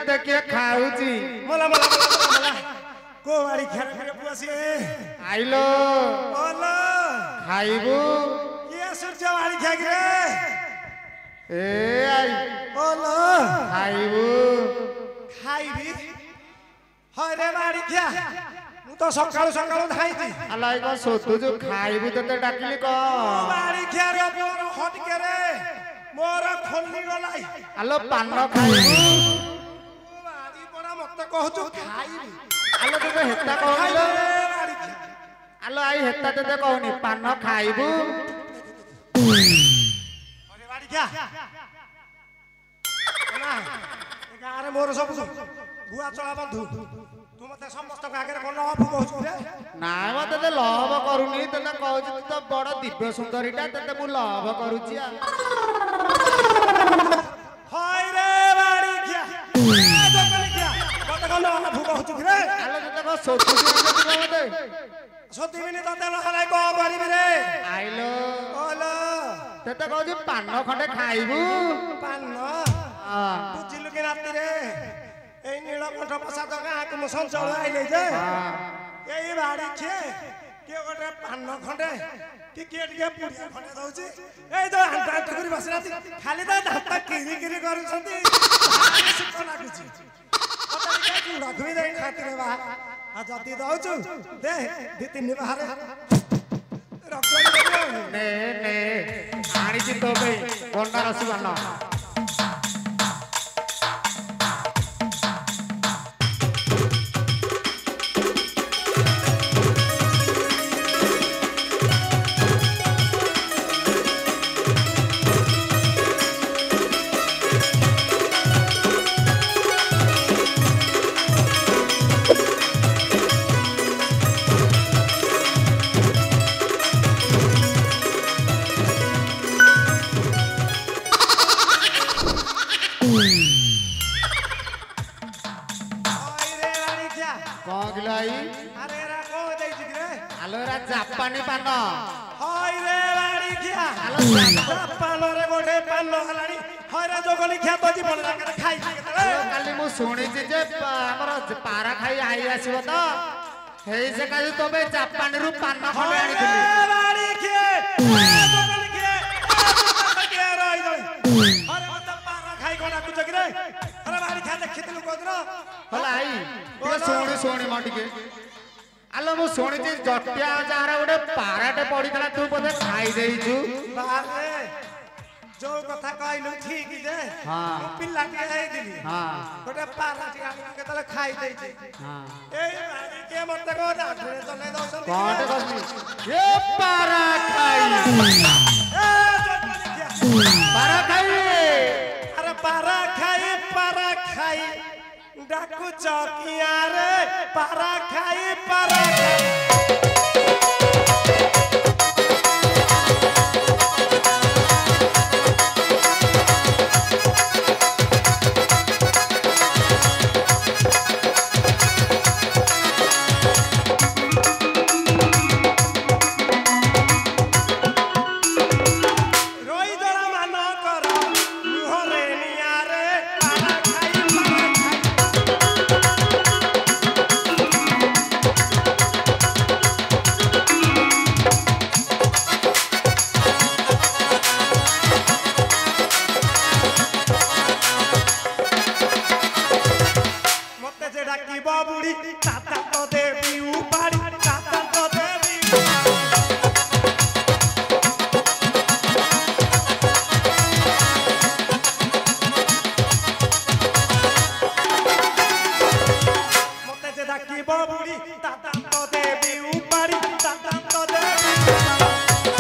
ते के खाउची मला मला मला को वाली खेर खेर पुसी आइलो बोलो खाइबू ये सूर्य वाली खेर रे ए आई बोलो खाइबू खाइबी हरे वाली क्या मु तो सकाळू सकाळू खाइती अलाई को सोतु जो खाइबू ते डाकिली को वाली खेर मोर हट के रे मोर खोली गलाई आलो पान खाइबू वाली बड़ा मत कहू खाइबी आलो ते हेता कहलो आलो आई हेता ते कहनी पान खाइबू अरे वाली क्या ना गारे मोर सब बुआ चला बंधु तू मते समस्त आगे कोन अफ कहू रे ना मते ते लव करूनी ते कहू तो बड़ दिव्य सुंदरीटा ते मु लव करूची हाय रे वाली क्या ए जगली क्या मते कोन अफ कहू रे आलो ते को सोतु मते सती बिनी तते लहलाई को परिबी रे आइलो ओलो ते कहू पान खंडे खाइबू पान हां बुझिलु के राती रे ए नीलकंठ प्रसाद गाँ को मु संचल आइले जे एई बाड़ी छे के गोटे पान खंडे कि के पुड़िया खंडे दउची ए तो हांटा टकुरी बसराती खाली तो दांता किरी किरी करूछंती सुख लागुची पता के कुड़ा घुई दे खातिर बा आ जति दउछु दे दी तीन बाहर रखो ने ने आणी जी तो बे कोंडा रसवाना जापानी पान हाय रे वाड़ी क्या आलो जापान रे गोटे पान हलानी हाय रे जोगली ख्या तो जीवन लागे खाई काली मु सुनी जे हमर पारा खाई आई आसीबो तो हेई से काली तबे जापान रु पान खंडे आनी दिली वाड़ी क्या जोगली क्या रही गई अरे मत पारा खाई कोना कुछ रे अरे वाड़ी खा देखितलु कोदरो हला आई ते सोणी सोणी माटी के आलो मु सोणी जे जटिया जारा गोटे पाराटे पड़ीला तू बोधे खाई देइछु बारे जो कथा कहलु ठीक जे हां पिल्ला के आई दिली हां गोटे पाराटी आनी के तले खाई देइछि हां ए भाई के मत को डाढे चले दउसन कोटे कसली ए पारा खाई ए पारा खाई अरे पारा खाई डाकू चौकिया रे पारा खाई रोई जरा मान कर मुहरे निया रे पारा मते जे डाकी बाबुड़ी ताता तो देवी उपाड़ी ताता तो देवी मते जे डाकी बाबुड़ी ताता तो देवी उपाड़ी ताता तो देवी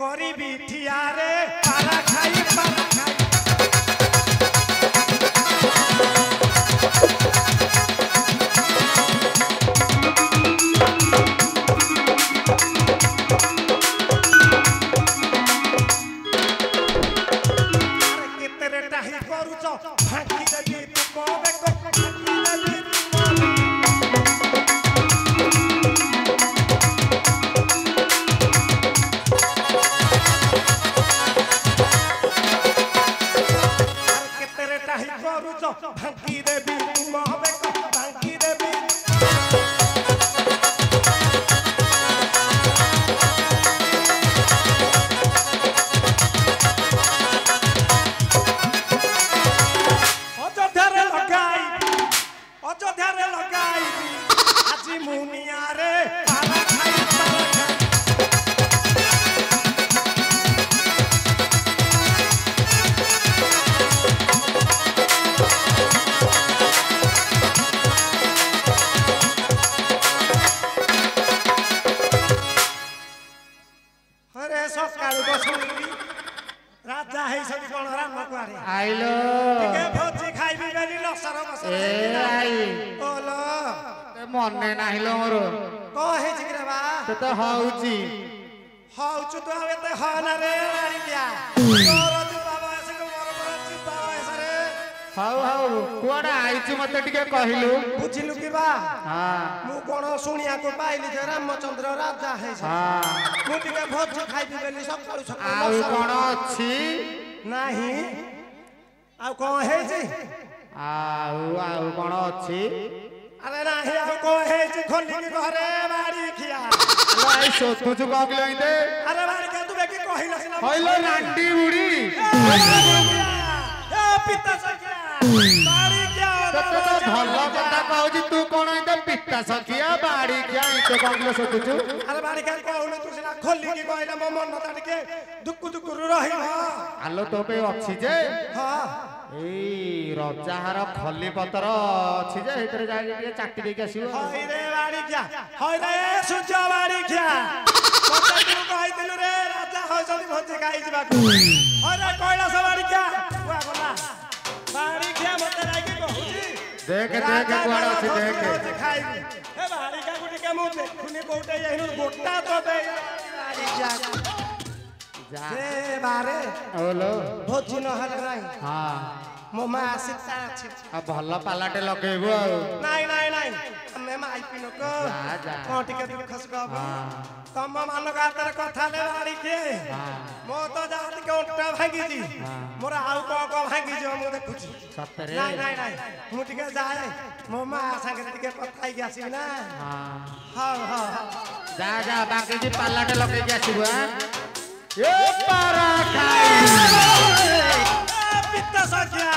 करी बिठिया रे पारा खाई केते टाही करूछ फांकी देबी तू कहबे को फांकी देबी ସକାଳୁ ବସୁନି ରାଜା ହେଇଛନ୍ତି କଣ ରାମ କୁଆଡେ ଆଇଲୋ ଟିକେ ଭୋଜି ଖାଇବି ବୋଲି ଲସର ଏ ଆଇ ଓଲୋ ମନେ ନାହିଁ ଲୋ ମୋର କଣ ହେଇଛି କି ରେ ବା ସେ ତ ହଉଛି ହଉଛୁ ତୁ ଆଉ ଏତେ ହନା ରେ ମାରିକିଆ ତୋର ଯିବା ବୟସକୁ ମୋର ଯିବା ବୟସରେ ହଉ ହଉ କୁଆଡେ ଆଇଛୁ ମତେ ଟିକେ କହିଲୁ ବୁଝିଲୁ କି ବା ହଁ ମୁଁ କଣ ଶୁଣିବାକୁ ପାଇଲି ଯେ ରାମଚନ୍ଦ୍ର ରାଜା ହେଇଛି ହଁ ମୁଁ ଟିକେ ଭୋଜି ଖାଇବି ବୋଲି ସକାଳୁ ସକାଳୁ ଆଉ ଲସର କଣ ଅଛି ନାହିଁ ଆଉ କଣ ହେଇଛି ଆଉ କଣ ଅଛି ଆରେ ନାହିଁ ଆଉ କଣ ହେଇଛି ଖୋଲିକି ଘରେ ବାড়ি ଖିଆ ଆଇ ଶୋଧୁଛୁ କଣ କିଲୋ ଏଇତେ ଆରେ ବାড়ି ଖିଆ ତୁ ବେକି କହିଲ ସିନା ହଇଲୋ ନାଣ୍ଡି ବୁଢୀ ଏ ପିତା ସଖିଆ ବାড়ି ଖିଆ ତତେ ତ ଭଲ କଥା କହୁଛି ତୁ କଣ ଏଇତେ ପିତା ସଖିଆ ବାଡି ଖିଆ ଏଇତେ କଣ କିଲୋ ଶୋଧୁଛୁ ଆରେ ବାড়ି ଖିଆ କହୁନୁ ତୁ ସିନା ଖୋଲିକି କହିଲେ ମୋ ମନଟା ଟିକେ ଦୁକୁ ଦୁକୁରୁ ରହିବ ଆଲୋ ତୋ ପାଇଁ ଅଛି ଯେ ହଁ ଏଇ ରଜାହାର ଖଲି ପତ୍ର ଅଛି ଯେ ସେଇଥିରେ ଯାଇକି ଟିକେ ଚାଟି ଦେଇକି ଆସିବ ହଇରେ ବାড়ି ଖିଆ ହଇରେ ସୂର୍ଯ୍ୟ ବାড়ି ଖିଆ ମତେ ତୁ କହିଥିଲୁ ରେ ରାଜା ହଉଛନ୍ତି ଭୋଜି ଖାଇ ଯିବାକୁ ହଇରେ କୈଳାସ ବାড়ି ଖିଆ କୁଆ ଗଲା ବାড়ି ଖିଆ ମତେ ଯାଇକି କହୁଛି ଦେଖେ ଦେଖେ କୁଆଡେ ଅଛି ଦେଖେ ଖାଇବି ଏ ବାড়ି ଖିଆକୁ ଟିକେ ମୁଁ ଦେଖୁନି କୋଉଟେ ଏଇନୁ ଗୋଟା ତ ଦେଇ ବାড়ି ଖିଆ ଯା ସେ ବାରେ ଓଲୋ ଭୋଜି ନହେଲେ ନାହିଁ ହଁ ମୋ ମା ସୀତା ଅଛି ଆଉ ଭଲ ପାଲାଟେ ଲଗେଇବୁ ଆଉ ନାଇଁ ନାଇଁ ନାଇଁ ଆମେ ମାଇପି ଲୋକ ଯା ଯା କଣ ଟିକେ ଦୁଃଖ ସୁଖ ହବ ହଁ ତମ ମାନଙ୍କ ହାତରେ କଥା ହେଲେ ବାড়ି କିଏ ମୋ ତ ଯାହା ଟିକେ ଅଣ୍ଟା ଭାଙ୍ଗିଛି ମୋର ଆଉ କଣ କଣ ଭାଙ୍ଗିଯିବ ମୁଁ ଦେଖୁଛି ସତରେ ନାଇଁ ନାଇଁ ନାଇଁ ମୁଁ ଟିକେ ଯାଏ ମୋ ମା ସାଙ୍ଗରେ ଟିକେ କଥା ହେଇକି ଆସିବି ନା ହଁ ହଉ ହଉ ଯା ଯା ବାକି ପାଲାଟେ ଲଗେଇକି ଆସିବୁ ଆଁ ଏ ପାରା ଖାଇ ପିତା ସଖିଆ